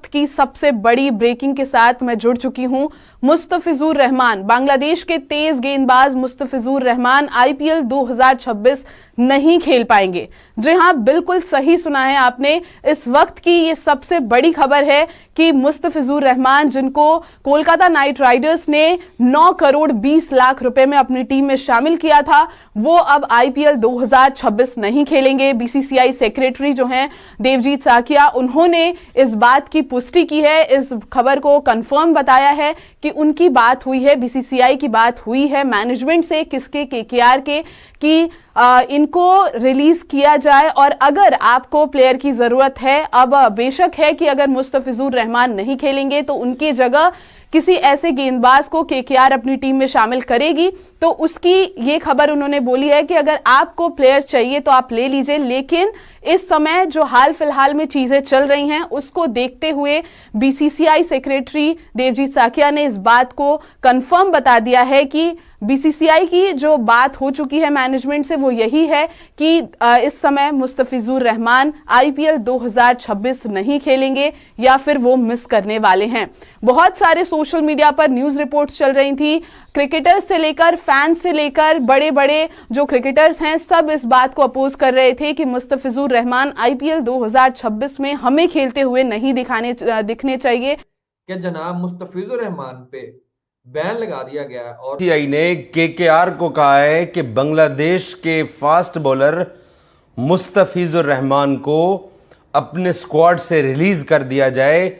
की सबसे बड़ी ब्रेकिंग के साथ मैं जुड़ चुकी हूं। मुस्तफिजुर रहमान, बांग्लादेश के तेज गेंदबाज मुस्तफिजुर रहमान आईपीएल 2026 नहीं खेल पाएंगे। जी हां, बिल्कुल सही सुना है आपने। इस वक्त की ये सबसे बड़ी खबर है कि मुस्तफिजुर रहमान, जिनको कोलकाता नाइट राइडर्स ने 9 करोड़ 20 लाख रुपए में अपनी टीम में शामिल किया था, वो अब आईपीएल 2026 नहीं खेलेंगे। बीसीसीआई सेक्रेटरी जो हैं देवजीत साकिया, उन्होंने इस बात की पुष्टि की है, इस खबर को कंफर्म बताया है कि उनकी बात हुई है, बीसीसीआई की बात हुई है मैनेजमेंट से, किसके, केकेआर के, कि इनको रिलीज किया जाए। और अगर आपको प्लेयर की जरूरत है, अब बेशक है कि अगर मुस्तफिजुर रहमान नहीं खेलेंगे तो उनकी जगह किसी ऐसे गेंदबाज को केकेआर अपनी टीम में शामिल करेगी, तो उसकी ये खबर उन्होंने बोली है कि अगर आपको प्लेयर चाहिए तो आप ले लीजिए, लेकिन इस समय जो हाल फिलहाल में चीजें चल रही हैं उसको देखते हुए बीसीसीआई सेक्रेटरी देवजीत साकिया ने इस बात को कंफर्म बता दिया है कि बीसीसीआई की जो बात हो चुकी है मैनेजमेंट से वो यही है कि इस समय मुस्तफिजुर रहमान आईपीएल 2026 नहीं खेलेंगे या फिर वो मिस करने वाले हैं। बहुत सारे सोशल मीडिया पर न्यूज रिपोर्ट्स चल रही थी, क्रिकेटर्स से लेकर फैंस से लेकर बड़े बड़े जो क्रिकेटर्स हैं सब इस बात को अपोज कर रहे थे कि मुस्तफिजुर रहमान आईपीएल 2026 में हमें खेलते हुए नहीं दिखने चाहिए। क्या जनाब मुस्तफिजुर रहमान पे बैन लगा दिया गया है? और बीसीसीआई ने केकेआर को कहा है कि बांग्लादेश के फास्ट बॉलर मुस्तफिजुर रहमान को अपने स्क्वाड से रिलीज कर दिया जाए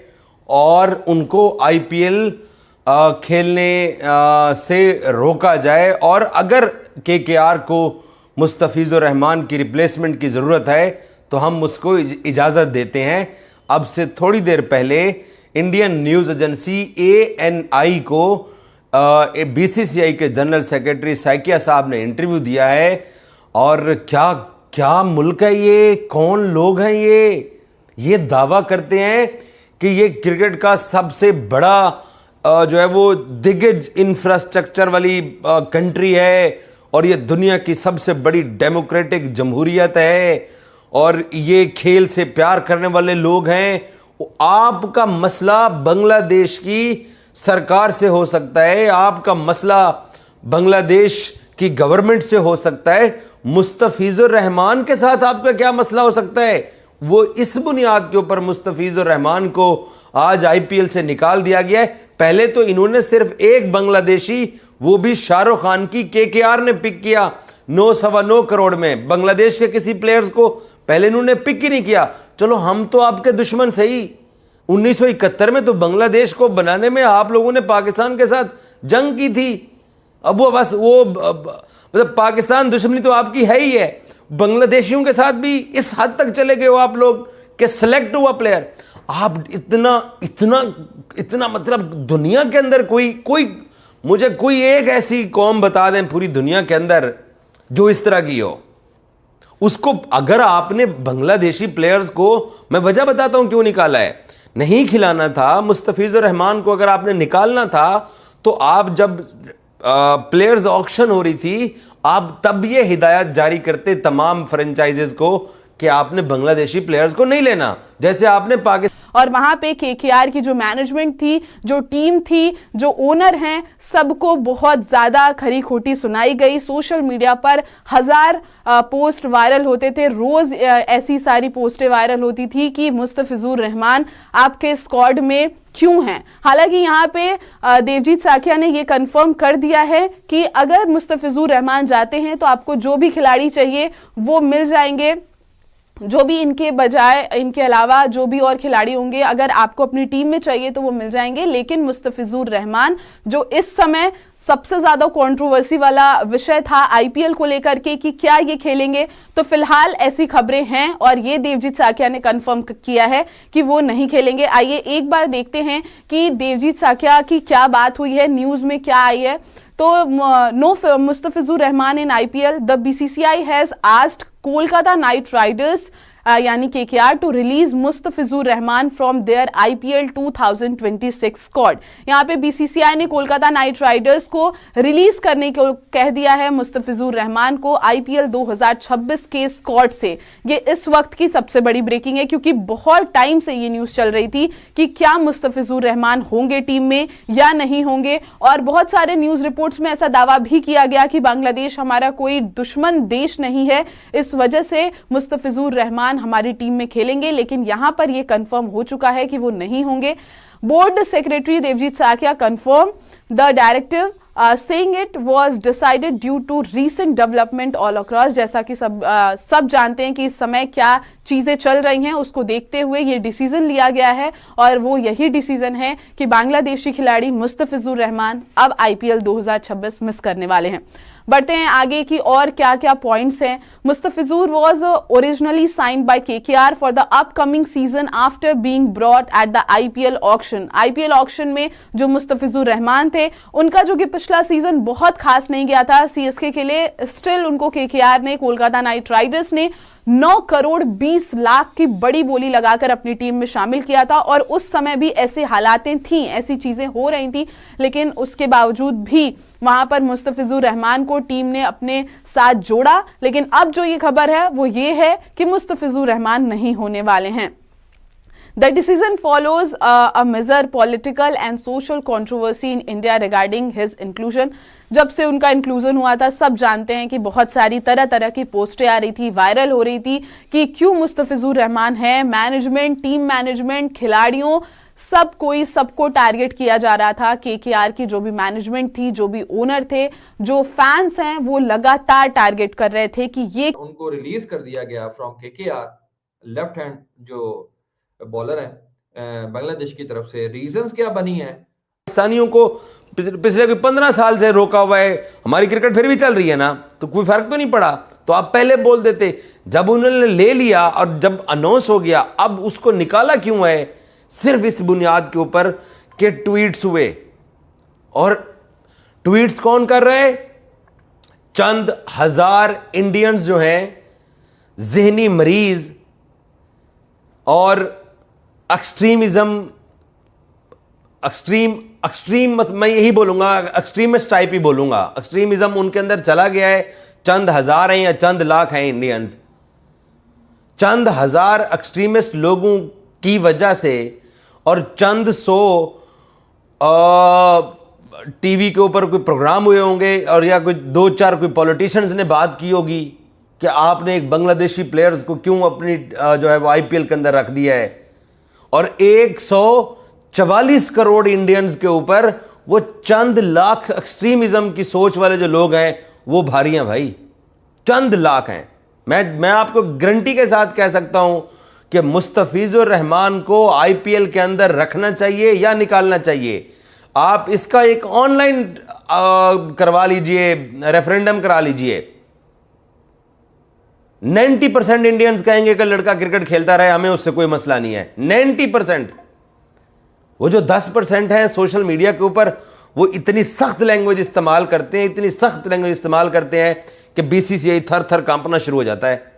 और उनको आईपीएल खेलने से रोका जाए, और अगर केकेआर को मुस्तफिजुर रहमान की रिप्लेसमेंट की ज़रूरत है तो हम उसको इजाज़त देते हैं। अब से थोड़ी देर पहले इंडियन न्यूज़ एजेंसी ANI को बीसीसीआई के जनरल सेक्रेटरी साकिया साहब ने इंटरव्यू दिया है। और क्या क्या मुल्क है ये, कौन लोग हैं ये दावा करते हैं कि ये क्रिकेट का सबसे बड़ा जो है वो दिग्गज इंफ्रास्ट्रक्चर वाली कंट्री है, और ये दुनिया की सबसे बड़ी डेमोक्रेटिक जमहूरियत है, और ये खेल से प्यार करने वाले लोग हैं। आपका मसला बांग्लादेश की सरकार से हो सकता है, आपका मसला बांग्लादेश की गवर्नमेंट से हो सकता है, मुस्तफिजुर रहमान के साथ आपका क्या मसला हो सकता है? वो इस बुनियाद के ऊपर मुस्तफिजुर रहमान को आज आईपीएल से निकाल दिया गया है। पहले तो इन्होंने सिर्फ एक बांग्लादेशी, वो भी शाहरुख खान की, केकेआर ने पिक किया 9.9 करोड़ में। बांग्लादेश के किसी प्लेयर्स को पहले इन्होंने पिक ही नहीं किया। चलो हम तो आपके दुश्मन सही, 1971 में तो बांग्लादेश को बनाने में आप लोगों ने पाकिस्तान के साथ जंग की थी। अब वो बस वो मतलब पाकिस्तान दुश्मनी तो आपकी है ही है, बांग्लादेशियों के साथ भी इस हद तक चले गए हो आप लोग कि सेलेक्ट हुआ प्लेयर। आप इतना इतना इतना मतलब दुनिया के अंदर मुझे कोई एक ऐसी कौम बता दें पूरी दुनिया के अंदर जो इस तरह की हो। उसको अगर आपने बांग्लादेशी प्लेयर्स को, मैं वजह बताता हूं क्यों निकाला है, नहीं खिलाना था मुस्तफिजुर रहमान को, अगर आपने निकालना था तो आप जब प्लेयर्स ऑक्शन हो रही थी आप तब ये हिदायत जारी करते तमाम फ्रेंचाइजेस को कि आपने बांग्लादेशी प्लेयर्स को नहीं लेना, जैसे आपने पाकिस्तान। और वहां पे केकेआर की जो मैनेजमेंट थी, जो टीम थी, जो ओनर हैं, सबको बहुत ज्यादा खरी खोटी सुनाई गई। सोशल मीडिया पर 1000 पोस्ट वायरल होते थे, रोज ऐसी सारी पोस्टें वायरल होती थी कि मुस्तफिजुर रहमान आपके स्क्वाड में क्यों हैं। हालांकि यहाँ पे देवजीत साकिया ने ये कंफर्म कर दिया है कि अगर मुस्तफिजुर रहमान जाते हैं तो आपको जो भी खिलाड़ी चाहिए वो मिल जाएंगे, जो भी इनके बजाय, इनके अलावा जो भी और खिलाड़ी होंगे अगर आपको अपनी टीम में चाहिए तो वो मिल जाएंगे। लेकिन मुस्तफिजुर रहमान, जो इस समय सबसे ज्यादा कंट्रोवर्सी वाला विषय था आईपीएल को लेकर के कि क्या ये खेलेंगे, तो फिलहाल ऐसी खबरें हैं और ये देवजीत साकिया ने कंफर्म किया है कि वो नहीं खेलेंगे। आइए एक बार देखते हैं कि देवजीत साकिया की क्या बात हुई है, न्यूज में क्या आई है। तो no Mustafizu Rahman in IPL, the BCCI has asked Kolkata Knight Riders यानी KKR to release Mustafizur Rahman from their IPL 2026 squad. यहाँ पे बीसीसीआई ने कोलकाता नाइट राइडर्स को रिलीज करने को कह दिया है मुस्तफिजुर रहमान को आईपीएल 2026 के स्क्वाड से। ये इस वक्त की सबसे बड़ी ब्रेकिंग है, क्योंकि बहुत टाइम से ये न्यूज चल रही थी कि क्या मुस्तफिजुर रहमान होंगे टीम में या नहीं होंगे, और बहुत सारे न्यूज रिपोर्ट्स में ऐसा दावा भी किया गया कि बांग्लादेश हमारा कोई दुश्मन देश नहीं है, इस वजह से मुस्तफिजुर रहमान हमारी टीम में खेलेंगे। लेकिन यहां पर यह कंफर्म हो चुका है कि वो नहीं होंगे। Board secretary Devajit Saikia confirm the directive saying it was decided due to recent development all across। जैसा कि सब जानते हैं कि इस समय क्या चीजें चल रही हैं, उसको देखते हुए ये डिसीजन लिया गया है, और वो यही डिसीजन है कि बांग्लादेशी खिलाड़ी मुस्तफिजुर रहमान अब आईपीएल 2026 मिस करने वाले हैं। बढ़ते हैं आगे की और क्या क्या पॉइंट्स हैं। Mustafizur was originally signed by KKR for the upcoming season after being brought at the IPL auction. IPL auction में जो मुस्तफिजुर रहमान थे, उनका जो कि पिछला सीजन बहुत खास नहीं गया था सीएसके के लिए, स्टिल उनको केकेआर ने, कोलकाता नाइट राइडर्स ने 9 करोड़ 20 लाख की बड़ी बोली लगाकर अपनी टीम में शामिल किया था। और उस समय भी ऐसे हालातें थी, ऐसी चीजें हो रही थी, लेकिन उसके बावजूद भी वहां पर मुस्तफिजुर रहमान को टीम ने अपने साथ जोड़ा। लेकिन अब जो ये खबर है वो ये है कि मुस्तफिजुर रहमान नहीं होने वाले हैं। The decision follows a major political and social controversy in India regarding his inclusion। जब से उनका इंक्लूजन हुआ था, सब जानते हैं कि बहुत सारी तरह तरह की पोस्टें आ रही थी, वायरल हो रही थी कि क्यों मुस्तफिजुर रहमान है। मैनेजमेंट, टीम मैनेजमेंट, खिलाड़ियों, सब कोई सबको टारगेट किया जा रहा था। केकेआर की जो भी मैनेजमेंट थी, जो भी ओनर थे, जो फैंस हैं, वो लगातार टारगेट कर रहे थे कि ये उनको रिलीज कर दिया गया फ्रॉम केकेआर। लेफ्ट हैंड जो बॉलर है बांग्लादेश की तरफ से, रीजंस क्या बनी है? पाकिस्तानियों को पिछले 15 साल से रोका हुआ है, हमारी क्रिकेट फिर भी चल रही है ना, तो कोई फर्क तो नहीं पड़ा। तो आप पहले बोल देते, जब उन्होंने ले लिया और जब अनाउंस हो गया, अब उसको निकाला क्यों है? सिर्फ इस बुनियाद के ऊपर कि ट्वीट्स हुए। और ट्वीट्स कौन कर रहे? चंद हजार इंडियंस जो हैं, जहनी मरीज और एक्सट्रीमिज्म, एक्सट्रीम मैं यही बोलूंगा, एक्सट्रीमिस्ट टाइप ही बोलूंगा। एक्सट्रीमिज्म उनके अंदर चला गया है। चंद हजार हैं या चंद लाख हैं इंडियंस, चंद हजार एक्सट्रीमिस्ट लोगों की वजह से और चंद सौ टीवी के ऊपर कोई प्रोग्राम हुए होंगे, और या कोई 2-4 कोई पॉलिटिशियंस ने बात की होगी कि आपने एक बांग्लादेशी प्लेयर्स को क्यों अपनी जो है वो आईपीएल के अंदर रख दिया है। और 144 करोड़ इंडियंस के ऊपर वो चंद लाख एक्सट्रीमिज्म की सोच वाले जो लोग हैं वो भारी हैं भाई, चंद लाख हैं। मैं आपको गारंटी के साथ कह सकता हूं कि मुस्तफिजुर रहमान को आईपीएल के अंदर रखना चाहिए या निकालना चाहिए। आप इसका एक ऑनलाइन करवा लीजिए, रेफरेंडम करा लीजिए। 90% इंडियंस कहेंगे कि लड़का क्रिकेट खेलता रहे, हमें उससे कोई मसला नहीं है। 90%। वो जो 10% है सोशल मीडिया के ऊपर, वो इतनी सख्त लैंग्वेज इस्तेमाल करते हैं, इतनी सख्त लैंग्वेज इस्तेमाल करते हैं कि बीसीसीआई थर थर कांपना शुरू हो जाता है।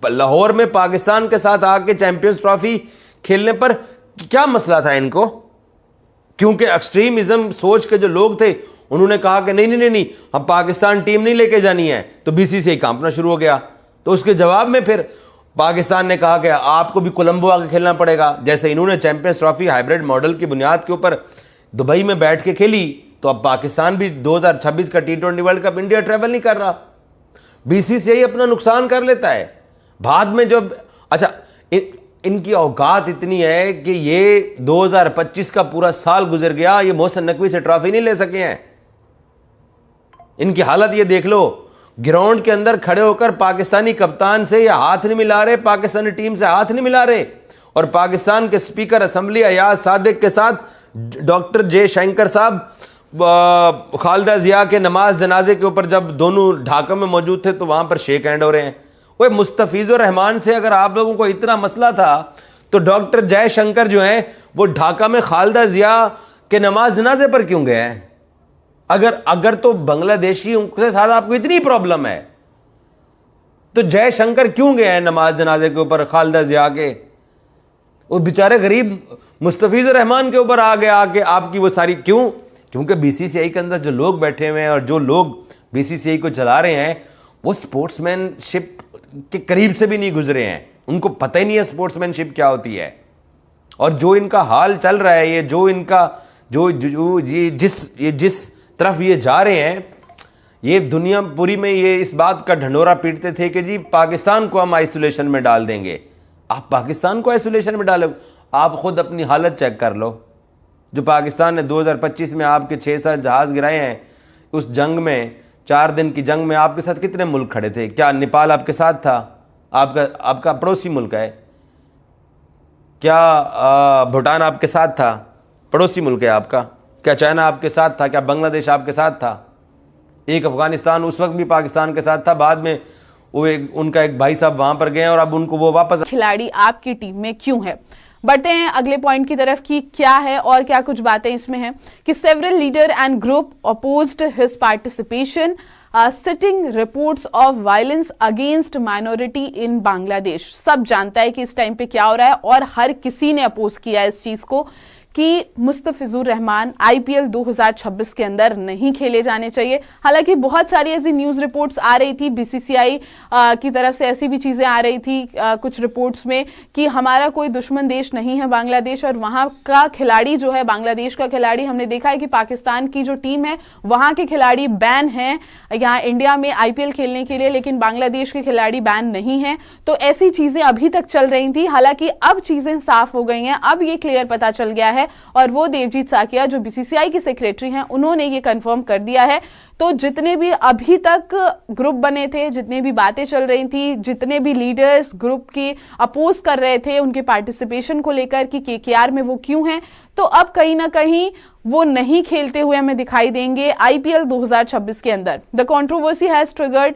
लाहौर में पाकिस्तान के साथ आके चैंपियंस ट्रॉफी खेलने पर क्या मसला था इनको? क्योंकि एक्सट्रीमिज्म सोच के जो लोग थे, उन्होंने कहा कि नहीं नहीं नहीं, अब पाकिस्तान टीम नहीं लेके जानी है, तो बीसीसीआई कांपना शुरू हो गया। तो उसके जवाब में फिर पाकिस्तान ने कहा कि आपको भी कोलंबो आके खेलना पड़ेगा। जैसे इन्होंने चैंपियंस ट्रॉफी हाइब्रिड मॉडल की बुनियाद के ऊपर दुबई में बैठ के खेली, तो अब पाकिस्तान भी 2026 का T20 world cup India travel नहीं कर रहा। बीसीसीआई अपना नुकसान कर लेता है बाद में। जब अच्छा इनकी औकात इतनी है कि ये 2025 का पूरा साल गुजर गया, ये मोहसिन नकवी से ट्रॉफी नहीं ले सके हैं। इनकी हालत ये देख लो, ग्राउंड के अंदर खड़े होकर पाकिस्तानी कप्तान से या हाथ नहीं मिला रहे, पाकिस्तानी टीम से हाथ नहीं मिला रहे। और पाकिस्तान के स्पीकर असेंबली अयाज सादिक के साथ डॉक्टर जयशंकर साहब खालिदा जिया के नमाज जनाजे के ऊपर जब दोनों ढाका में मौजूद थे, तो वहां पर शेक हैंड हो रहे हैं। वो मुस्तफिजुर रहमान से अगर आप लोगों को इतना मसला था, तो डॉक्टर जयशंकर जो हैं वो ढाका में खालिदा जिया के नमाज जनाजे पर क्यों गए हैं? अगर तो बांग्लादेशियों के साथ आपको इतनी प्रॉब्लम है, तो जयशंकर क्यों गए हैं नमाज जनाजे के ऊपर खालिदा जिया के? वो बेचारे गरीब मुस्तफिजुर रहमान के ऊपर आ गया आके आपकी वो सारी क्यों? क्योंकि बीसीसीआई के अंदर जो लोग बैठे हुए हैं और जो लोग बीसीसीआई को चला रहे हैं वो स्पोर्ट्समैनशिप के करीब से भी नहीं गुजरे हैं, उनको पता ही नहीं है स्पोर्ट्समैनशिप क्या होती है। और जो इनका हाल चल रहा है, ये जो इनका ये जिस तरफ ये जा रहे हैं, ये दुनिया पूरी में ये इस बात का ढंढोरा पीटते थे कि जी पाकिस्तान को हम आइसोलेशन में डाल देंगे। आप पाकिस्तान को आइसोलेशन में डालो? आप खुद अपनी हालत चेक कर लो। जो पाकिस्तान ने 2025 में आपके 6-7 जहाज़ गिराए हैं, उस जंग में 4 दिन की जंग में आपके साथ कितने मुल्क खड़े थे? क्या नेपाल आपके साथ था? आपका पड़ोसी मुल्क है। क्या भूटान आपके साथ था? पड़ोसी मुल्क है आपका। क्या चाइना आपके साथ था? क्या बांग्लादेश आपके साथ था? एक अफगानिस्तान उस वक्त भी पाकिस्तान के साथ था, बाद में वो उनका एक भाई साहब वहां पर गए और अब उनको वो वापस। खिलाड़ी आपकी टीम में क्यों है? बढ़ते हैं अगले पॉइंट की तरफ कि क्या है और क्या कुछ बातें इसमें हैं कि several leader and group opposed his participation, sitting reports of violence against minority इन बांग्लादेश। सब जानता है कि इस टाइम पे क्या हो रहा है और हर किसी ने अपोज किया इस चीज को कि मुस्तफिजुर रहमान आईपीएल 2026 के अंदर नहीं खेले जाने चाहिए। हालांकि बहुत सारी ऐसी न्यूज रिपोर्ट्स आ रही थी, बीसीसीआई की तरफ से ऐसी भी चीजें आ रही थी कुछ रिपोर्ट्स में कि हमारा कोई दुश्मन देश नहीं है बांग्लादेश, और वहां का खिलाड़ी जो है, बांग्लादेश का खिलाड़ी, हमने देखा है कि पाकिस्तान की जो टीम है वहां के खिलाड़ी बैन हैं यहाँ इंडिया में आईपीएल खेलने के लिए, लेकिन बांग्लादेश के खिलाड़ी बैन नहीं है। तो ऐसी चीजें अभी तक चल रही थी। हालांकि अब चीजें साफ हो गई हैं, अब ये क्लियर पता चल गया है और वो देवजीत साकिया जो बीसीसीआई के सेक्रेटरी हैं उन्होंने ये कंफर्म कर दिया है। तो जितने भी अभी तक ग्रुप बने थे, जितने भी बातें चल रही थी, जितने भी लीडर्स ग्रुप के अपोज कर रहे थे उनके पार्टिसिपेशन को लेकर कि केकेआर में वो क्यों हैं, तो अब कहीं ना कहीं वो नहीं खेलते हुए हमें दिखाई देंगे आईपीएल 2026 के अंदर। The controversy has triggered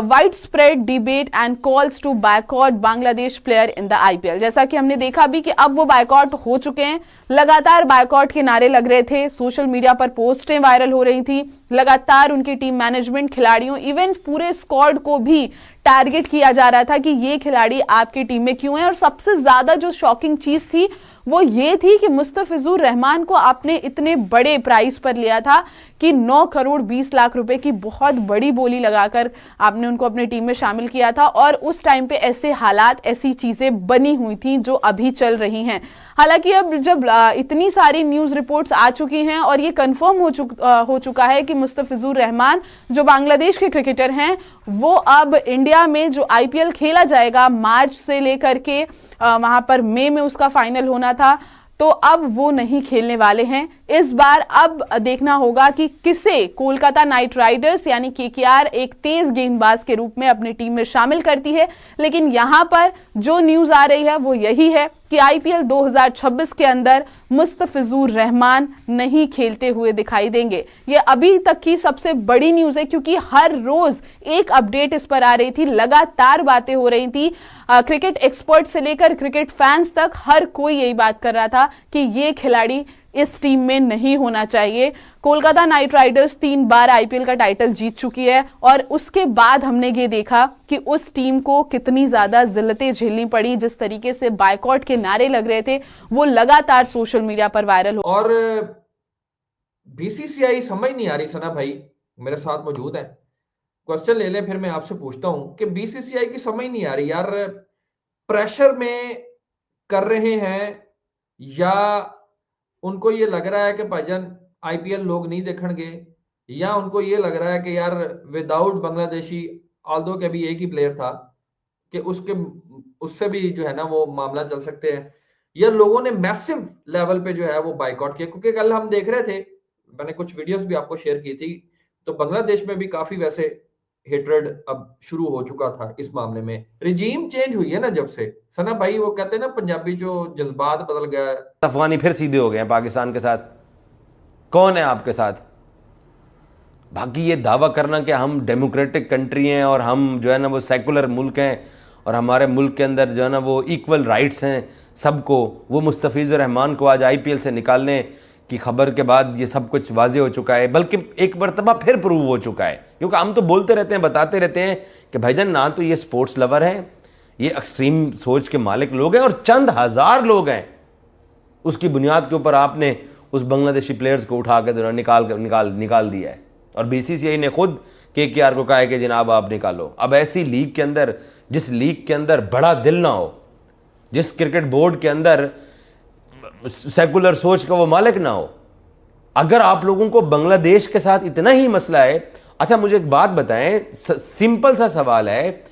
widespread debate and calls to boycott Bangladesh player in the IPL. जैसा कि हमने देखा भी कि अब वो बायकॉट हो चुके हैं, लगातार बायकॉट के नारे लग रहे थे, सोशल मीडिया पर पोस्टें वायरल हो रही थी, लगातार उनकी टीम मैनेजमेंट, खिलाड़ियों, इवन पूरे स्क्वाड को भी टारगेट किया जा रहा था कि ये खिलाड़ी आपकी टीम में क्यों है। और सबसे ज्यादा जो शॉकिंग चीज थी वो ये थी कि मुस्तफिजुर रहमान को आपने इतने बड़े प्राइस पर लिया था कि 9 करोड़ 20 लाख रुपए की बहुत बड़ी बोली लगाकर आपने उनको अपनी टीम में शामिल किया था, और उस टाइम पे ऐसे हालात, ऐसी चीजें बनी हुई थी जो अभी चल रही हैं। हालांकि अब जब इतनी सारी न्यूज रिपोर्ट्स आ चुकी हैं और ये कंफर्म हो चुका है कि मुस्तफिजुर रहमान जो बांग्लादेश के क्रिकेटर हैं वो अब इंडिया में जो आईपीएल खेला जाएगा मार्च से लेकर के वहां पर मई में उसका फाइनल होना था, तो अब वो नहीं खेलने वाले हैं इस बार। अब देखना होगा कि किसे कोलकाता नाइट राइडर्स यानी केकेआर एक तेज गेंदबाज के रूप में अपनी टीम में शामिल करती है। लेकिन यहां पर जो न्यूज आ रही है वो यही है कि आईपीएल 2026 के अंदर मुस्तफिजुर रहमान नहीं खेलते हुए दिखाई देंगे। ये अभी तक की सबसे बड़ी न्यूज है क्योंकि हर रोज एक अपडेट इस पर आ रही थी, लगातार बातें हो रही थी, क्रिकेट एक्सपर्ट से लेकर क्रिकेट फैंस तक हर कोई यही बात कर रहा था कि ये खिलाड़ी इस टीम में नहीं होना चाहिए। कोलकाता नाइट राइडर्स 3 बार आईपीएल का टाइटल जीत चुकी है और उसके बाद हमने ये देखा कि उस टीम को कितनी ज्यादा जिल्लतें झेलनी पड़ी, जिस तरीके से बायकॉट के नारे लग रहे थे वो लगातार सोशल मीडिया पर वायरल हो। और बीसीसीआई समझ नहीं आ रही, सना भाई मेरे साथ मौजूद है, क्वेश्चन ले लें फिर मैं आपसे पूछता हूं कि बीसीसीआई की समझ नहीं आ रही यार, प्रेशर में कर रहे हैं या उनको ये लग रहा है कि भाईजान आईपीएल लोग नहीं देखेंगे, या उनको ये लग रहा है कि यार विदाउट बांग्लादेशी आल्दो के भी एक ही प्लेयर था कि उससे भी जो है ना वो मामला चल सकते हैं, या लोगों ने मैसिव लेवल पे जो है वो बाइकआउट किया। क्योंकि कल हम देख रहे थे, मैंने कुछ वीडियोस भी आपको शेयर की थी, तो बांग्लादेश में भी काफी वैसे हेट्रेड अब शुरू हो चुका था इस मामले में। रिजीम चेंज हुई है ना जब से, सना भाई वो कहते हैं ना पंजाबी जो जज्बात बदल गया है, अफगानी फिर सीधे हो गए हैं पाकिस्तान के साथ। कौन है आपके साथ? बाकी ये दावा करना कि हम डेमोक्रेटिक कंट्री हैं और हम जो है ना वो सेकुलर मुल्क हैं और हमारे मुल्क के अंदर जो है ना वो इक्वल राइट्स हैं सबको, वो मुस्तफिजुर रहमान को आज आईपीएल से निकालने की खबर के बाद ये सब कुछ वाज़ेह हो चुका है, बल्कि एक मरतबा फिर प्रूव हो चुका है। क्योंकि हम तो बोलते रहते हैं, बताते रहते हैं कि भाईजान ना तो ये स्पोर्ट्स लवर हैं, ये एक्सट्रीम सोच के मालिक लोग हैं और चंद हजार लोग हैं। उसकी बुनियाद के ऊपर आपने उस बांग्लादेशी प्लेयर्स को उठा के निकाल दिया है। और बीसीसीआई ने खुद केकेआर को कहा है कि जनाब आप निकालो। अब ऐसी लीग के अंदर, जिस लीग के अंदर बड़ा दिल ना हो, जिस क्रिकेट बोर्ड के अंदर सेकुलर सोच का वो मालिक ना हो, अगर आप लोगों को बांग्लादेश के साथ इतना ही मसला है। अच्छा मुझे एक बात बताएं, सिंपल सा सवाल है,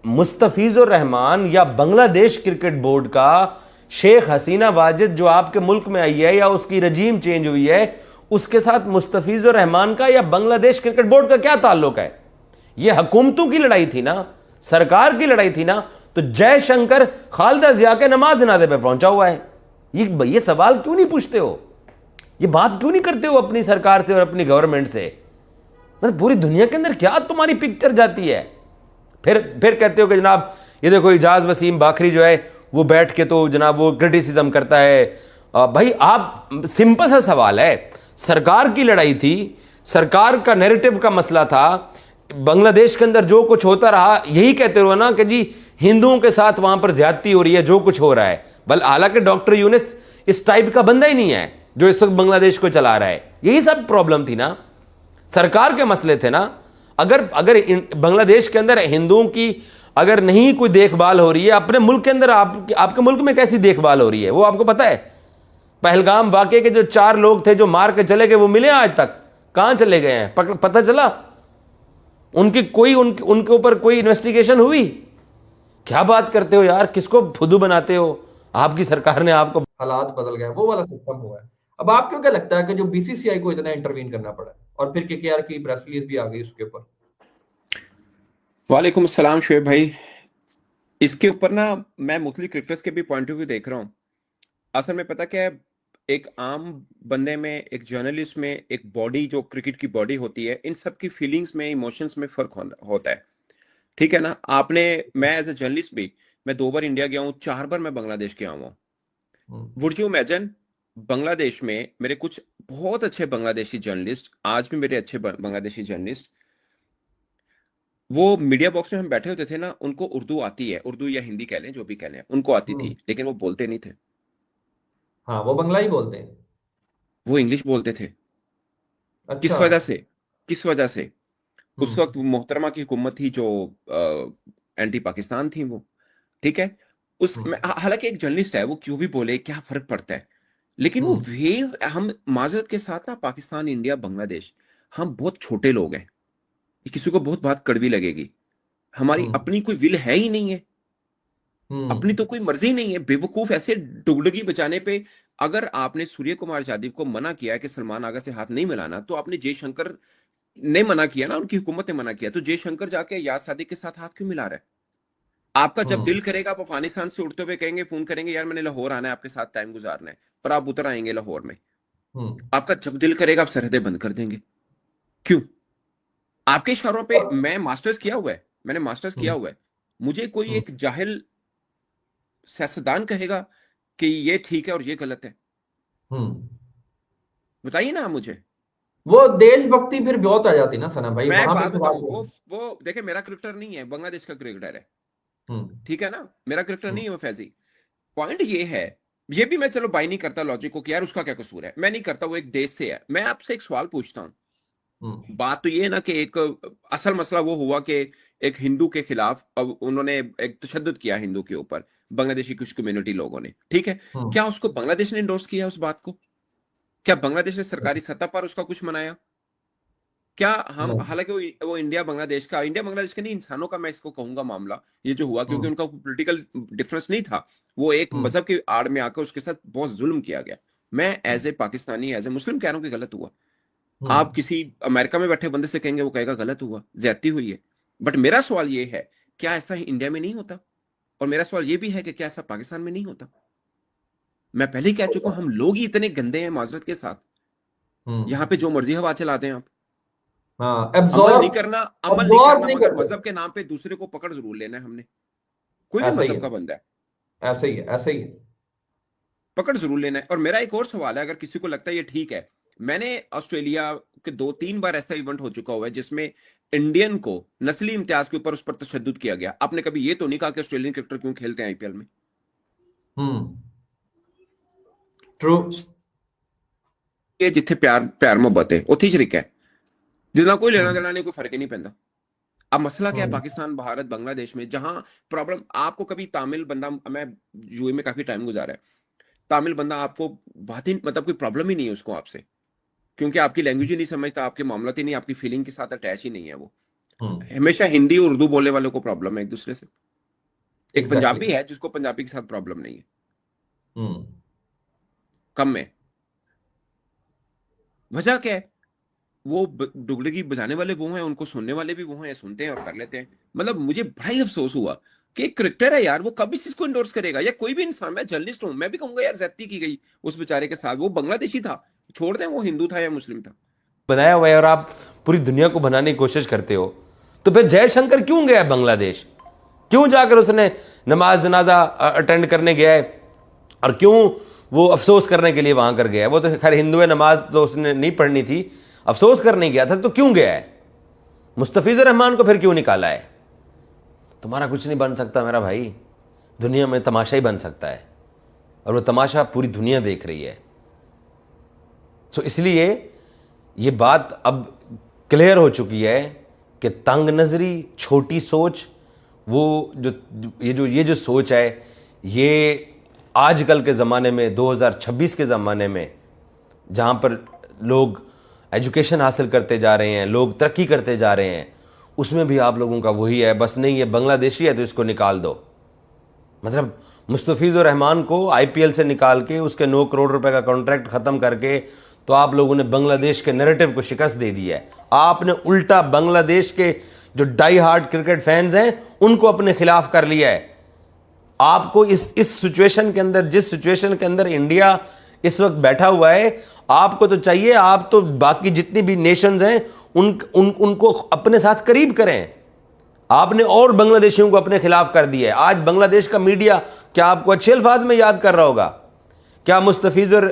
मुस्तफिजुर रहमान या बांग्लादेश क्रिकेट बोर्ड का शेख हसीना वाजिद जो आपके मुल्क में आई है या उसकी रजीम चेंज हुई है, उसके साथ मुस्तफिजुर रहमान का या बांग्लादेश क्रिकेट बोर्ड का क्या ताल्लुक है? यह हुकूमतों की लड़ाई थी ना, सरकार की लड़ाई थी ना। तो जयशंकर खालिदा जिया के नमाज जनाजे पे पहुंचा हुआ है। ये सवाल क्यों नहीं पूछते हो? ये बात क्यों नहीं करते हो अपनी सरकार से और अपनी गवर्नमेंट से? मतलब पूरी दुनिया के अंदर क्या तुम्हारी पिक्चर जाती है? फिर कहते हो कि जनाब ये देखो इजाज वसीम बाखरी जो है वो बैठ के तो जनाब वो क्रिटिसिज्म करता है। भाई आप, सिंपल सा सवाल है, सरकार की लड़ाई थी, सरकार का नैरेटिव का मसला था, बांग्लादेश के अंदर जो कुछ होता रहा यही कहते रहो ना कि जी हिंदुओं के साथ वहां पर ज्यादती हो रही है, जो कुछ हो रहा है। हालांकि डॉक्टर यूनिस इस टाइप का बंदा ही नहीं है जो इस वक्त बांग्लादेश को चला रहा है। यही सब प्रॉब्लम थी ना, सरकार के मसले थे ना। अगर बांग्लादेश के अंदर हिंदुओं की अगर नहीं कोई देखभाल हो रही है, अपने मुल्क के अंदर आपके मुल्क में कैसी देखभाल हो रही है वो आपको पता है? पहलगाम वाकये के जो 4 लोग थे जो मार के चले गए, वो मिले आज तक? कहां चले गए हैं? पता चला उनके ऊपर कोई इन्वेस्टिगेशन हुई? क्या बात करते हो यार, किसको फुद्दू बनाते हो? आपकी सरकार ने आपको, हालात बदल गए, वो वाला सिस्टम हुआ है। अब आपको क्या लगता है कि जो बीसीसीआई को इतना इंटरवीन करना पड़ा है और फिर केकेआर की प्रेस रिलीज भी आ गई उसके ऊपर? वालेकुम सलाम शुएब भाई। इसके ऊपर ना मैं मुख्तलिफ क्रिकेटर्स के भी पॉइंट ऑफ व्यू देख रहा हूँ। असल में पता क्या है, एक आम बंदे में, एक जर्नलिस्ट में, एक बॉडी जो क्रिकेट की बॉडी होती है, इन सब की फीलिंग्स में, इमोशंस में फर्क होता है। ठीक है ना? मैं एज ए जर्नलिस्ट भी, मैं 2 बार इंडिया गया हूँ, 4 बार मैं बांग्लादेश गया हूँ। वुड यू इमेजिन, बांग्लादेश में मेरे कुछ बहुत अच्छे बांग्लादेशी जर्नलिस्ट, आज भी मेरे अच्छे बांग्लादेशी जर्नलिस्ट, वो मीडिया बॉक्स में हम बैठे होते थे ना, उनको उर्दू आती है, उर्दू या हिंदी कह लें, जो भी कह लें, उनको आती थी, लेकिन वो बोलते नहीं थे। हाँ, वो बंगला ही बोलते हैं। वो इंग्लिश बोलते थे। किस अच्छा। वजह से? किस वजह से? उस वक्त मोहतरमा की हुकूमत थी जो एंटी पाकिस्तान थी वो। ठीक है? हालांकि एक जर्नलिस्ट है, वो क्यों भी बोले, क्या फर्क पड़ता है? लेकिन वो वेव, हम माजरत के साथ ना, पाकिस्तान, इंडिया, बांग्लादेश, हम बहुत छोटे लोग हैं। किसी को बहुत बात कड़वी लगेगी, हमारी अपनी कोई विल है ही नहीं है, अपनी तो कोई मर्जी नहीं है। बेवकूफ ऐसे डुगडुगी बचाने पे, अगर आपने सूर्य कुमार यादव को मना किया कि सलमान आगा से हाथ नहीं मिलाना, तो आपने जयशंकर ने मना किया ना, उनकी हुकूमत ने मना किया, तो जयशंकर जाके याद सादिक के साथ हाथ क्यों मिला रहा है? आपका जब दिल करेगा आप अफगानिस्तान से उड़ते हुए कहेंगे, फोन करेंगे, यार मैंने लाहौर आना है, आपके साथ टाइम गुजारना है, पर आप उतर आएंगे लाहौर में। आपका जब दिल करेगा आप सरहदें बंद कर देंगे। क्यों? आपके इशारों पे। मैं मास्टर्स किया हुआ है, मैंने मास्टर्स किया हुआ है। मुझे कोई एक जाहिल सियासतदान कहेगा कि ये ठीक है और ये गलत है? बताइए ना मुझे। वो देशभक्ति फिर बहुत आ जाती ना सना भाई। मैं एक वहां बात पे बताऊं, वो देखे, मेरा क्रिकेटर नहीं है, बांग्लादेश का क्रिकेटर है। ठीक है ना? मेरा क्रिकेटर नहीं है वो फैजी। पॉइंट ये है, ये भी मैं चलो बाई नहीं करता लॉजिक को कि यार उसका क्या कसूर है, मैं नहीं करता, वो एक देश से है। मैं आपसे एक सवाल पूछता हूं। बात तो ये है ना कि एक असल मसला वो हुआ कि एक हिंदू के खिलाफ अब उन्होंने एक तशद्दुद किया हिंदू के ऊपर, बांग्लादेशी कुछ कम्युनिटी लोगों ने। ठीक है? क्या उसको बांग्लादेश ने इंडोर्स किया उस बात को? क्या बांग्लादेश ने सरकारी सतह पर उसका कुछ मनाया? क्या हम, हालांकि वो इंडिया बांग्लादेश का नहीं, इंसानों का मैं इसको कहूंगा मामला, ये जो हुआ, क्योंकि उनका पॉलिटिकल डिफरेंस नहीं था, वो एक मजहब की आड़ में आकर उसके साथ बहुत जुल्म किया गया। मैं as a Pakistani, as a Muslim कह रहा हूं कि गलत हुआ। आप किसी अमेरिका में बैठे बंदे से कहेंगे, वो कहेगा गलत हुआ, ज्यादती हुई है। बट मेरा सवाल ये है, क्या ऐसा इंडिया में नहीं होता? और मेरा सवाल ये भी है कि क्या ऐसा पाकिस्तान में नहीं होता? मैं पहले ही कह चुका हूं, हम लोग ही इतने गंदे हैं माजरत के साथ, यहां पे जो मर्जी हवा चलाते हैं आप। अमल नहीं करना मगर मजहब के नाम पे दूसरे को पकड़ जरूर लेना है हमने। कोई भी मजहब का बंदा है, ऐसे ही है, ऐसे ही है। पकड़ जरूर लेना है। और मेरा एक और सवाल है, अगर किसी को लगता है ये ठीक है, मैंने ऑस्ट्रेलिया के 2-3 बार ऐसा इवेंट हो चुका हुआ है जिसमें इंडियन को नस्ली इम्तियाज के ऊपर उस पर तशद्दुद किया गया। आपने कभी ये तो नहीं कहा कि ऑस्ट्रेलियन क्रिकेटर क्यों खेलते हैं आईपीएल में? ट्रू। ये जिथे प्यार प्यार मोहब्बत है उत्थे शरीक है, जितना कोई लेना देना नहीं, कोई फर्क ही नहीं पैंदा। अब मसला क्या है पाकिस्तान, भारत, बांग्लादेश में, जहां प्रॉब्लम आपको कभी तामिल बंदा, मैं यूएई में काफी टाइम गुजारा है, तामिल बंदा आपको बात ही मतलब कोई प्रॉब्लम ही नहीं है उसको आपसे, क्योंकि आपकी लैंग्वेज ही नहीं समझता, आपके मामला ही नहीं, आपकी फीलिंग के साथ अटैच ही नहीं है वो। हमेशा हिंदी और उर्दू बोलने वालों को प्रॉब्लम है एक दूसरे से। एक पंजाबी है जिसको पंजाबी के साथ प्रॉब्लम नहीं है, कम में। वजह क्या है? वो डुगडगी बजाने वाले वो हैं, उनको सुनने वाले भी वो हैं, सुनते हैं और कर लेते हैं। मतलब मुझे बड़ा ही अफसोस हुआ कि एक क्रिकेटर है यार, वो कब इस चीज को इंडोर्स करेगा? या कोई भी इंसान, मैं जर्नलिस्ट हूं, मैं भी कहूंगा यार ज्यादती की गई उस बेचारे के साथ। वो बांग्लादेशी था, छोड़ दें वो हिंदू था या मुस्लिम था, बनाया हुआ है, और आप पूरी दुनिया को बनाने की कोशिश करते हो। तो फिर जयशंकर क्यों गया बांग्लादेश? क्यों जाकर उसने नमाज जनाजा अटेंड करने गया है, और क्यों वो अफसोस करने के लिए वहां कर गया है? वो तो खैर हिंदू है, नमाज तो उसने नहीं पढ़नी थी, अफसोस करने गया था, तो क्यों गया है? मुस्तफिजुर रहमान को फिर क्यों निकाला है? तुम्हारा कुछ नहीं बन सकता मेरा भाई, दुनिया में तमाशा ही बन सकता है, और वो तमाशा पूरी दुनिया देख रही है। तो इसलिए ये बात अब क्लियर हो चुकी है कि तंग नजरी, छोटी सोच, वो ये जो सोच है, ये आजकल के ज़माने में, 2026 के ज़माने में, जहाँ पर लोग एजुकेशन हासिल करते जा रहे हैं, लोग तरक्की करते जा रहे हैं, उसमें भी आप लोगों का वही है, बस नहीं ये बांग्लादेशी है तो इसको निकाल दो। मतलब मुस्तफिजुर रहमान को आईपीएल से निकाल के उसके 9 करोड़ रुपए का कॉन्ट्रैक्ट ख़त्म करके तो आप लोगों ने बांग्लादेश के नैरेटिव को शिकस्त दे दी है। आपने उल्टा बांग्लादेश के जो डाई हार्ड क्रिकेट फैंस हैं उनको अपने खिलाफ कर लिया है। आपको इस सिचुएशन के अंदर, जिस सिचुएशन के अंदर इंडिया इस वक्त बैठा हुआ है, आपको तो चाहिए, आप तो बाकी जितनी भी नेशंस हैं उनको अपने साथ करीब करें। आपने और बांग्लादेशियों को अपने खिलाफ कर दिया है। आज बांग्लादेश का मीडिया क्या आपको अच्छे अल्फाज में याद कर रहा होगा? क्या मुस्तफिजुर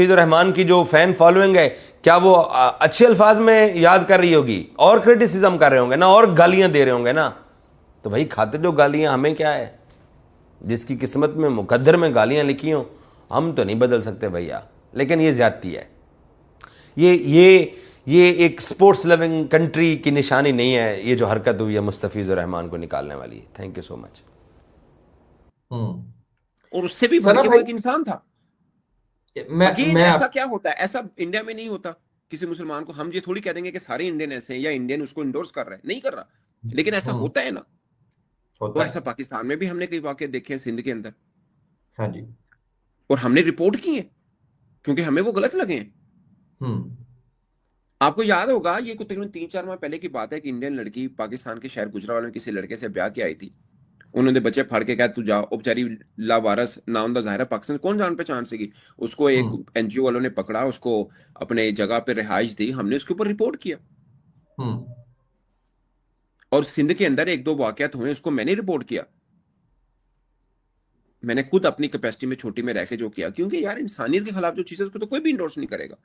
रहमान की जो फैन फॉलोइंग है, क्या वो अच्छे अल्फाज में याद कर रही होगी? और क्रिटिसिज्म कर रहे होंगे ना, और गालियां दे रहे होंगे ना। तो भाई खाते जो गालियां, हमें क्या है? जिसकी किस्मत में, मुकद्दर में गालियां लिखी हों, हम तो नहीं बदल सकते भैया। लेकिन ये ज्यादती है, ये एक स्पोर्ट्स लविंग कंट्री की निशानी नहीं है, ये जो हरकत हुई है मुस्तफिजुर रहमान को निकालने वाली। Thank you so much. और उससे भी बढ़ के वो एक इंसान था। मैं ऐसा क्या होता है? ऐसा इंडिया में नहीं होता। किसी मुसलमान को हम ये थोड़ी कह देंगे कि सारे इंडियन ऐसे हैं या इंडियन उसको इंडोर्स कर रहा है, नहीं कर रहा, लेकिन ऐसा होता है ना। और ऐसा पाकिस्तान में भी हमने कई वाकये देखे हैं, सिंध के अंदर। हाँ जी। और हमने रिपोर्ट की है क्योंकि हमें वो गलत लगे हैं। आपको याद होगा, ये कुछ तकरीबन 3-4 माह पहले की बात है कि इंडियन लड़की पाकिस्तान के शहर गुजरावाल में किसी लड़के से ब्याह के आई थी। उन्होंने बच्चे फाड़ के कहा तू जा, बेचारी लावारस, नाम दा ज़ाहिर पाकिस्तान कौन जान पहचान सेगी। उसको एक एनजीओ वालों ने पकड़ा, उसको अपने जगह पे रिहाइश दी, हमने उसके ऊपर रिपोर्ट किया। और सिंध के अंदर 1-2 वाकयात हुए, उसको मैंने रिपोर्ट किया। मैंने खुद अपनी कैपेसिटी में छोटी में रह के जो किया, क्योंकि यार इंसानियत के खिलाफ जो चीज है उसको तो कोई भी इंडोर्स नहीं करेगा।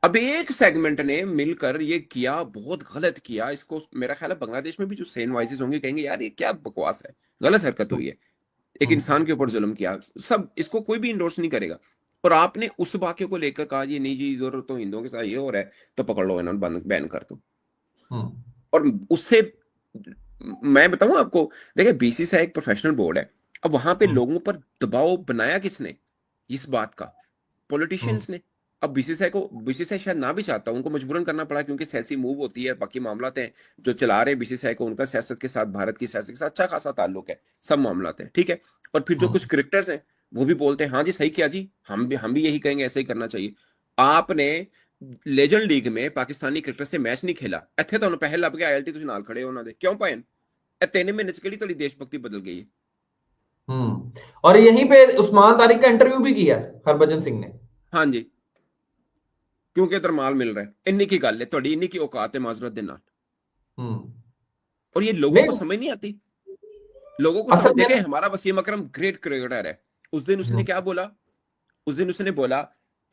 अब एक सेगमेंट ने मिलकर ये किया, बहुत गलत किया। इसको मेरा ख्याल है बांग्लादेश में भी जो सेन वॉइसेस होंगे कहेंगे यार ये क्या बकवास है, गलत हरकत हुई है, एक इंसान के ऊपर जुल्म किया, सब इसको कोई भी इंडोर्स नहीं करेगा। और आपने उस वाक्य को लेकर कहा ये नहीं जी इधर तो हिंदुओं के साथ ये हो रहा है तो पकड़ लो इन्होंने, बैन कर दो। और उससे मैं बताऊं आपको, देखिए बीसीसीआई एक प्रोफेशनल बोर्ड है। अब वहां पे लोगों पर दबाव बनाया किसने इस बात का? पॉलिटिशियंस ने। अब बीसीसीआई शायद ना भी चाहता, उनको मजबूरन करना पड़ा क्योंकि सियासी मूव होती है, बाकी मामलात हैं जो चला रहे बीसीसीआई को, उनका सियासत के साथ, भारत की सियासत के साथ अच्छा खासा ताल्लुक है, सब मामलात हैं, ठीक है। और फिर जो कुछ क्रिकेटर्स हैं वो भी बोलते हैं हाँ जी सही किया जी, हम भी यही कहेंगे, ऐसे ही करना चाहिए। आपने लेजेंड लीग में पाकिस्तानी क्रिकेटर से मैच नहीं खेला, ਇੱਥੇ ਤੁਹਾਨੂੰ ਪੈਸੇ ਲੱਭ ਕੇ ਆਇਲਟੀ ਤੁਸੀਂ ਨਾਲ ਖੜੇ ਹੋ ਉਹਨਾਂ ਦੇ, ਕਿਉਂ ਪਾਏ? ਇਹ 3 ਮਹੀਨੇ ਚ ਕਿਹੜੀ ਤੁਹਾਡੀ ਦੇਸ਼ਭक्ति बदल गई है? और यहीं पे उस्मान तारिक का इंटरव्यू भी किया हरभजन सिंह ने। हाँ जी, क्योंकि इधर माल मिल रहा है, इन्नी की गल है, थोड़ी इन्नी की औकात है माजरत दे नाल। और ये लोगों को समझ नहीं आती। लोगों को असल समझ में देखे, हमारा वसीम अकरम ग्रेट क्रिकेटर है। उस दिन उसने क्या बोला? उस दिन उसने बोला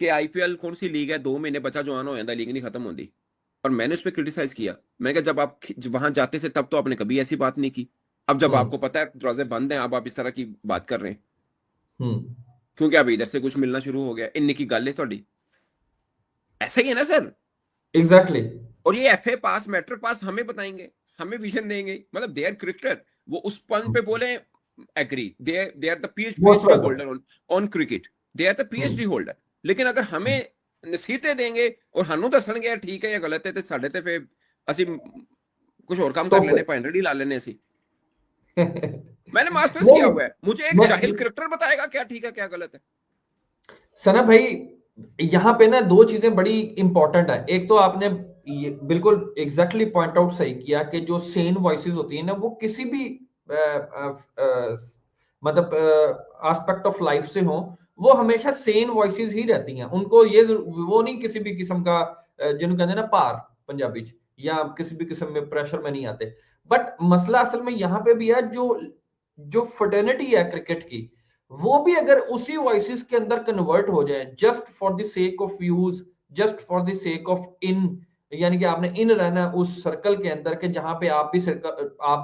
कि आईपीएल कौन सी लीग है, 2 महीने बचा जो आना हो जाता, लीग नहीं खत्म होती। और मैंने उस पर क्रिटिसाइज किया। मैंने कहा जब आप वहां जाते थे तब तो आपने कभी ऐसी बात नहीं की। अब जब आपको पता है दरवाजे बंद हैं, अब आप इस तरह की बात कर रहे हैं क्योंकि अब इधर से कुछ मिलना शुरू हो गया, इन्नी की गल है थोड़ी। ऐसा ही है ना सर? एग्जैक्टली। और ये एफए पास, मैट्रिक पास हमें बताएंगे, हमें विजन देंगे, मतलब दे आर क्रिकेटर। वो उस पॉइंट पे बोले agree, they are the most PhD welcome. Holder on cricket, they are the PhD holder. लेकिन अगर हमें नसीहतें देंगे और हानू दसणगे यार ठीक है या गलत है, तो साडे ते फिर ਅਸੀਂ कुछ और काम कर लेने, पाइंडरी ला लेने ਅਸੀਂ। मैंने मास्टर्स किया हुआ है, मुझे एक जाहिल क्रिकेटर बताएगा क्या ठीक है क्या गलत है। सना भाई, यहाँ पे ना दो चीजें बड़ी इंपॉर्टेंट है। एक तो आपने ये बिल्कुल एग्जैक्टली पॉइंट आउट सही किया कि जो सेन वॉइसेस होती है ना, वो किसी भी मतलब एस्पेक्ट ऑफ लाइफ से हो, वो हमेशा सेन वॉइसेस ही रहती हैं। उनको ये वो नहीं किसी भी किस्म का जिन्होंने कहते हैं ना पार पंजाबी च, या किसी भी किस्म में प्रेशर में नहीं आते। बट मसला असल में यहाँ पे भी है, जो जो फर्टर्निटी है क्रिकेट की, वो भी अगर उसी वॉइसेस के अंदर कन्वर्ट हो जाए just for the sake of views, just for the sake of in, यानी कि आपने इन रहना उस सर्कल के अंदर के जहां पे आप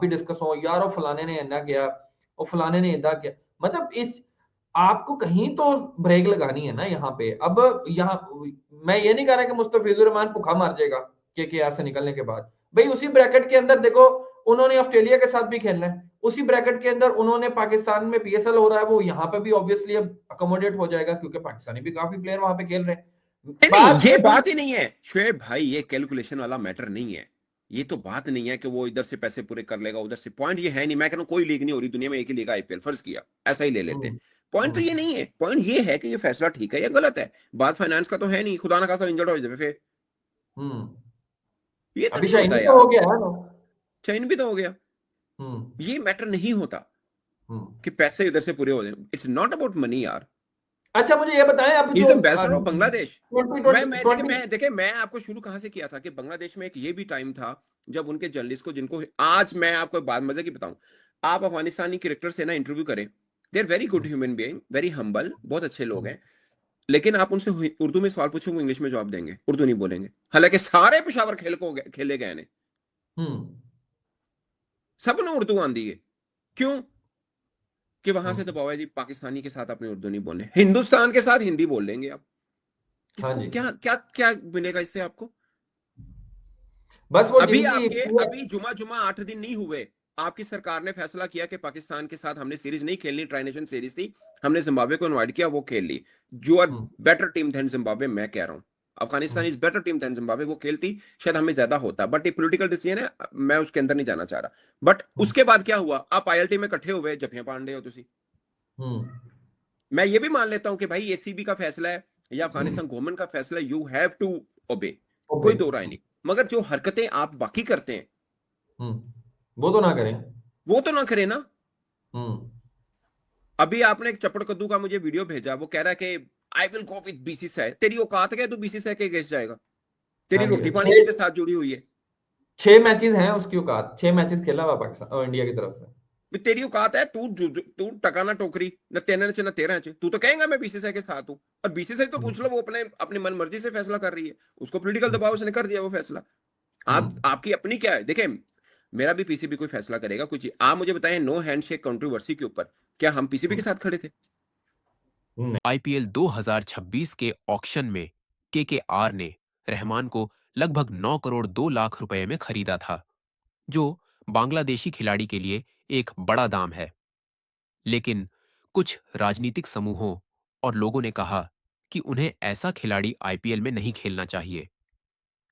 भी डिस्कस हो, यार वो फलाने ने इतना किया, वो फलाने ने इतना किया, मतलब इस आपको कहीं तो ब्रेक लगानी है ना यहाँ पे। अब यहाँ मैं ये नहीं कह रहा कि मुस्तफिजुर रहमान भूखा मार जाएगा केकेआर से निकलने के बाद। भाई उसी ब्रैकेट के अंदर देखो, उन्होंने ऑस्ट्रेलिया के साथ भी खेलना है, उसी ब्रैकेट के अंदर उन्होंने पाकिस्तान में पीएसएल हो रहा है, वो यहाँ पे भी ऑब्वियसली अब अकोमोडेट हो जाएगा क्योंकि पाकिस्तानी भी काफी प्लेयर वहां पे खेल रहे हैं। नहीं, ये बात ही नहीं है शुएब भाई, ये कैलकुलेशन वाला मैटर नहीं है। ये तो बात नहीं है कि वो इधर से पैसे पूरे कर लेगा उधर से, पॉइंट ये है नहीं। मैं कह रहा हूं कोई लीग नहीं हो रही दुनिया में, एक ही लीग आईपीएल, फर्ज किया ऐसा ही ले लेते हैं। पॉइंट तो ये नहीं है, पॉइंट ये है कि ये फैसला ठीक है या गलत है। बात फाइनेंस का तो है नहीं, खुदा ना खासा इंजर्ड हो जाए फिर। ये तो अभी नहीं शाइन होता भी तो यार, हो गया है ना। चैन भी तो हो गया। ये मैटर नहीं होता कि पैसे इधर से पूरे हो जाए। इट्स नॉट अबाउट मनी यार। अच्छा मुझे ये बताएं, अब He's जो एम्बेसडर ऑफ बांग्लादेश। 2020 देखिए मैं आपको शुरू कहां से किया था कि बांग्लादेश में एक ये भी टाइम था जब उनके जर्नलिस्ट को, जिनको आज मैं आपको बात मजे की बताऊं, आप अफगानिस्तानी क्रिकेटर से ना इंटरव्यू करें, they are very good human being, very humble, बहुत अच्छे लोग हैं। लेकिन आप उनसे उर्दू में सवाल पूछेंगे, इंग्लिश में जवाब देंगे, उर्दू नहीं बोलेंगे। हालांकि सारे पेशावर खेले गए ने, सब ने उर्दू आंदी है। क्यों? कि वहां से दबाव है जी, पाकिस्तानी के साथ अपने उर्दू नहीं बोलने, हिंदुस्तान के साथ हिंदी बोल लेंगे आप। किसको क्या क्या क्या मिलेगा इससे आपको? बस वो अभी जुमा 8 दिन नहीं हुए, आपकी सरकार ने फैसला किया कि पाकिस्तान के साथ हमने सीरीज नहीं खेलनी, ट्राई नेशन सीरीज थी, हमने जिम्बाब्वे को इनवाइट किया, वो खेल ली। जो are better team than Zimbabwe, मैं कह रहा हूं Afghanistan is better team than Zimbabwe, वो खेलती शायद हमें ज्यादा होता, बट ये पॉलिटिकल डिसीजन है, मैं उसके अंदर नहीं जाना चाह रहा। बट उसके बाद क्या हुआ, आप आईएलटी में इकट्ठे हुए, जफियां पांडे हो तुसी। मैं ये भी मान लेता हूं कि भाई एसीबी का फैसला है या अफगानिस्तान गवर्नमेंट का फैसला, यू हैव टू ओबे, कोई दो राय नहीं। मगर जो हरकतें आप बाकी करते हैं वो तो ना करें, वो तो ना करें ना। अभी आपने एक चपड़ कद्दू का मुझे वीडियो भेजा, वो कह रहा है कि I will go with BCCI. तेरी औकात है, तू बीसीसीआई के अगेंस्ट जाएगा? तेरी रोटी पानी के साथ जुड़ी हुई है। 6 मैचेस हैं उसकी औकात, 6 मैचेस खेला हुआ पाकिस्तान और इंडिया की तरफ से। तेरी औकात है, तू टका ना टोकरी, न 3 न 13 तू तो कहेगा मैं बीसीसीआई के साथ हूं। और बीसीसीआई तो पूछ लो, वो अपनी मन मर्जी से फैसला कर रही है, उसको पॉलिटिकल दबाव से कर दिया वो फैसला। आपकी अपनी क्या है? देखिए मेरा भी पीसीबी कोई फैसला करेगा कुछ, आप मुझे बताएं, नो हैंडशेक कंट्रोवर्सी के ऊपर क्या हम पीसीबी के साथ खड़े थे? आईपीएल 2026 के ऑक्शन में केकेआर ने रहमान को लगभग 9 करोड़ 2 लाख रुपए में खरीदा था, जो बांग्लादेशी खिलाड़ी के लिए एक बड़ा दाम है। लेकिन कुछ राजनीतिक समूहों और लोगों ने कहा कि उन्हें ऐसा खिलाड़ी आईपीएल में नहीं खेलना चाहिए।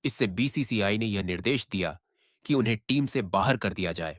इससे बीसीसीआई ने यह निर्देश दिया कि उन्हें टीम से बाहर कर दिया जाए।